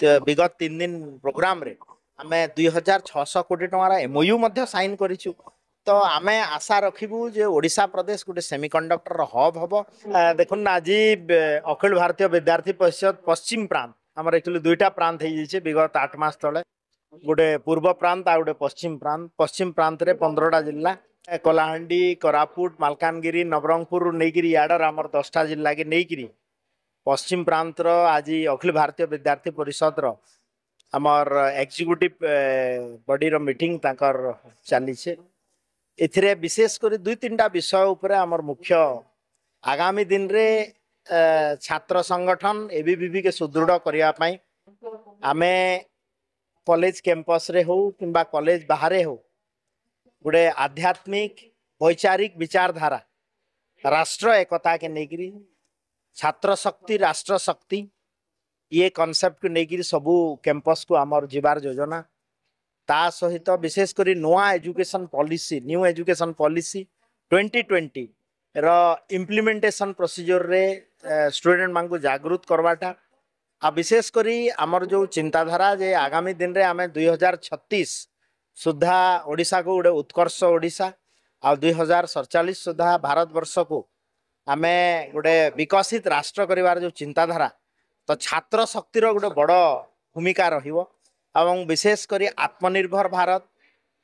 विगत 3 दिन प्रोग्राम रे आमे 2600 कोटी टंकार एमओयू मध्य साइन करिछु। तो आमे आशा रखिबू जे ओडिशा प्रदेश गोटे सेमीकंडक्टर हब हबो। देखुन आज अखिल भारतीय विद्यार्थी परिषद पश्चिम प्रांत आमर एक्चुअली दुईटा प्रांत हो जाइए विगत 8 मास तले, गोटे पूर्व प्रांत आ गोटे पश्चिम प्रांत रे 15टा जिला कलाहांडी कोरापुट मालकानगिरी नवरंगपुर नहींकि याडर आमर 10टा जिला के नहींकि पश्चिम प्रांत आज अखिल भारतीय विद्यार्थी परिषद रो आमर एग्जीक्यूटिव बॉडी रो मीटिंग ताकर चली एथिरे विशेष कर 2-3टा विषय उपरे आमर मुख्य आगामी दिन रे छात्र संगठन एबीवीपी के सुदृढ़ करिया पई आमे कॉलेज कैंपस रे हो किंबा कॉलेज बाहरे हो गोटे आध्यात्मिक वैचारिक विचारधारा राष्ट्र एकता के नेगिरी छात्र शक्ति राष्ट्र शक्ति ये कॉन्सेप्ट को नेगिरी सबू कैंपस को आमर जीवार योजना ता सहित विशेष करी नुआ education policy new education policy 2020 रो इम्प्लीमेंटेशन प्रोसीजर रे स्टूडेंट मान को जागृत करवाटा आ विशेष करी आमर जो चिंताधारा जे आगामी दिन रे आमे 2036 सुधा ओडिशा को गोटे उत्कर्ष ओडिशा आ 2047 सुधा भारत वर्ष को आमे गोटे विकसित राष्ट्र करिवार जो चिंताधारा तो छात्र शक्तिर गोटे बड़ भूमिका रहिबो एवं विशेष करी आत्मनिर्भर भारत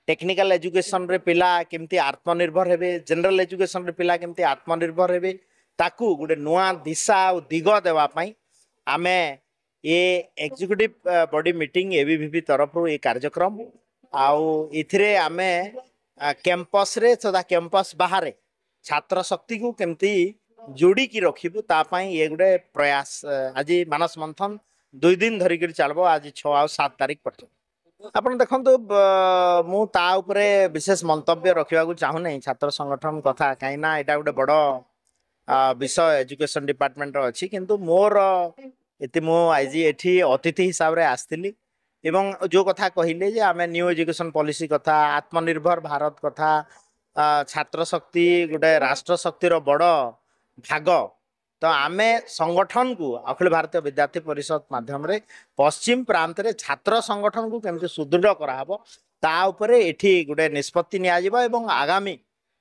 टेक्निकल एजुकेशन रे पिला केमती आत्मनिर्भर हेबे जनरल एजुकेशन रे पिला केमती आत्मनिर्भर हेबे ताकू गोटे नुआ दिशा और दिग देवा पई आमे ये एग्जीक्यूटिव बॉडी मीटिंग एबीवीपी तरफ ये कार्यक्रम आउ इथिरे आमे कैंपस रे सदा कैंपस बाहर छात्र शक्ति को केमती जोड़ी की रखिबू ता पई ये गोटे प्रयास आज मानस मंथन 2 दिन धरिक चलबो आज 6 और 7 तारीख पर्यंत। आपण देखंतु मु ता उपरे विशेष मंतव्य रखिबा को चाहू नै छात्र संगठन कथा काइना एटा गोटे बड़ विषय एजुकेशन डिपार्टमेंट रो अछि किंतु मोर एति मो आज एठी अतिथि हिसाब रे आस्थिली एवं जो कथा कहिले जे आमे न्यू एजुकेशन पॉलिसी कथा आत्मनिर्भर भारत कथा छात्र शक्ति गोटे राष्ट्र शक्ति रो बड़ भाग तो आमे संगठन को अखिल भारतीय विद्यार्थी परिषद माध्यम रे पश्चिम प्रांत रे छात्र संगठन को केमती सुदृढ़ कराहबो ता उपरे एठी गोटे निष्पत्ति निया जिवो एवं आगामी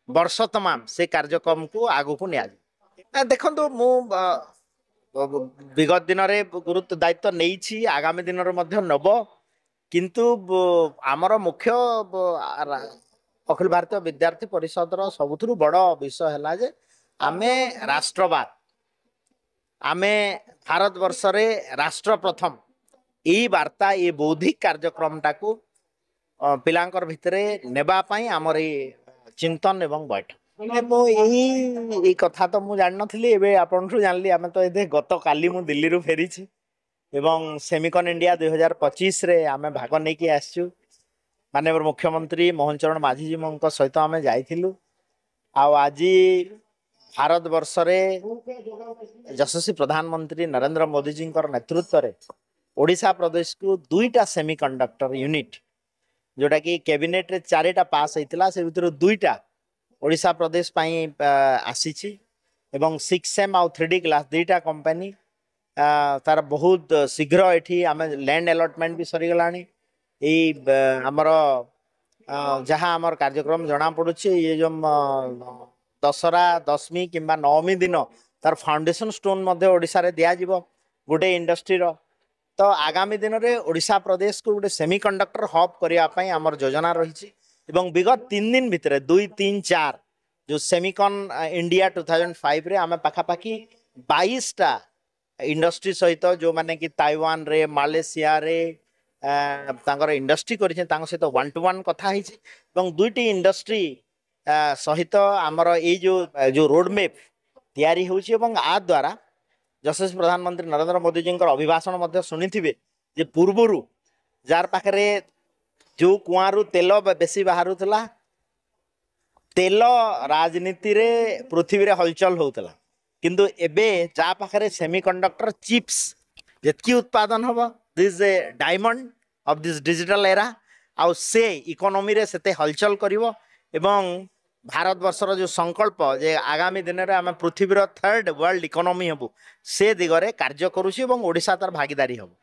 वर्ष तमाम से कार्यक्रम को आगु को निया जिवो। देखंतु मु विगत दिन रे गुरुत्व दायित्व नेइछि आगामी दिन रे मध्य नब किंतु आमर मुख्य अखिल भारतीय विद्यार्थी परिषद रो सबुथुरु बड़ विषय हला जे आमे राष्ट्रवाद आमे भारत वर्ष रे राष्ट्र प्रथम यही वार्ता ये बौद्धिक कार्यक्रम टाकू पिलांकर भितरे नेबा पई हमर चिंतन एवं बैठक मो यही कथा तो मु जान नथली एबे आपन ठु जानली आमे तो एदे गत काली मु दिल्ली रु फेरिछि एवं सेमिकन इंडिया 2025 रे आमे भाग नै कि आछू माननीय मुख्यमंत्री मोहन चरण माझी जी मो सहित आमे जाइथिलु आ आज भारत वर्ष रे यशस्वी प्रधानमंत्री नरेंद्र मोदी जी नेतृत्व रे ओडिशा प्रदेश को 2टा सेमीकंडक्टर यूनिट जोटा कि कैबिनेट रे 4टा पास होइतिला से भितर 2टा ओडिशा प्रदेश पई आसीछि एवं 6M आ 3D क्लास 2टा कंपनी तार बहुत शीघ्र एठी आमे लैंड अलॉटमेंट भी सरी गलानी आमर जहाँ आमर कार्यक्रम जना पड़ुछि ये जो दशहरा दशमी किंबा नवमी दिन तार फाउंडेशन स्टोन मध्य ओडिशा रे दिया जिवो गोटे इंडस्ट्री रो तो आगामी दिन रे ओडिशा प्रदेश को गोटे सेमीकंडक्टर हब करिया पई आमर योजना रहिछि एवं विगत 3 दिन भितरे 2, 3, 4 जो सेमीकन इंडिया 2005 रे आमे पाखा पाखी 22टा इंडस्ट्री सहित जो माने कि ताइवान रे मालेशिया रे तांकर इंडस्ट्री करिছে तांग सहित 1-to-1 कथा हिछि एवं 2टी इंडस्ट्री सहित आमर ये जो रोड मैप तैयारी होउछि एवं आ द्वारा यशस्वी प्रधानमंत्री नरेंद्र मोदी जी अभिभाषण मध्य सुनिथिबे जे पूर्वरु जार पाखरे जो कुआरु तेल बेसी बाहरुतला तेल राजनीति रे पृथ्वी रे हलचल होउतला किंतु एबे जा पाखरे सेमीकंडक्टर चिप्स जेतकी उत्पादन होबो this A diamond of this digital era आउ से इकोनॉमी रे सेते हलचल करिवो एवं भारत वर्षर जो संकल्प जे आगामी दिन में आम पृथ्वीर 3rd वर्ल्ड इकोनॉमी हबु से दिगरे कार्य करुछि एवं ओडिशा तार भागीदारी हबु।